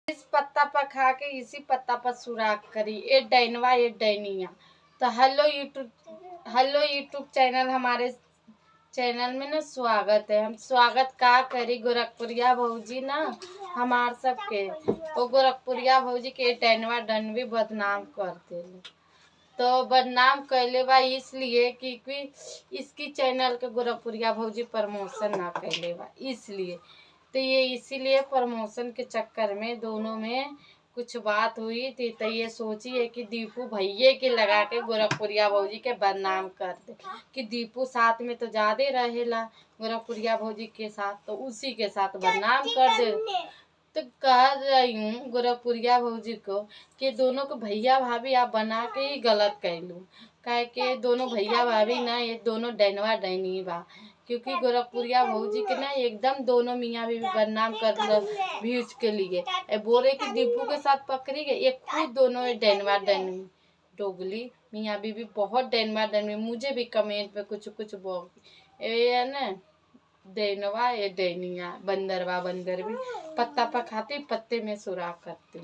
इस पत्ता पर खा के इसी पत्ता पर सुराख करी, ये डैनवा ये डैनिया। तो हेलो यूट्यूब चैनल, हमारे चैनल में ना स्वागत है। हम स्वागत का करी गोरखपुरिया भौजी ना हमार सबके, वो गोरखपुरिया भौजी के डैनवा डनवी बदनाम करते। तो बदनाम कैले बा इसलिए कि इसकी चैनल के गोरखपुरिया भौजी प्रमोशन ना कैले बा, इसलिए तो ये इसीलिए प्रमोशन के चक्कर में दोनों में कुछ बात हुई थी। तो ये सोची है कि दीपू भैये के लगा के गोरखपुरिया भौजी के बदनाम कर दे, कि दीपू साथ में तो ज्यादा रहेला गोरखपुरिया भौजी के साथ, तो उसी के साथ बदनाम कर दे। तो कह रही हूँ गोरखपुरिया भौजी को कि दोनों को भैया भाभी आप बना के ही गलत कहलू, कहे के दोनों भैया भाभी ना ये दोनों डैनवा डैनी बा, क्योंकि गोरखपुरिया भौजी के ना एकदम दोनों मियाँ बीवी बदनाम कर व्यूज के लिए बोले कि दीपू के साथ पकड़ी गई, एक खुद दोनों डैनवा डैनी डोगली मियाँ बीवी बहुत डैनवा डैनी। मुझे भी कमेंट पे कुछ कुछ बोल ये ना डैनवा ये डैनिया, बंदरवा बंदर भी पत्ता पर खाती पत्ते में सुराख करती।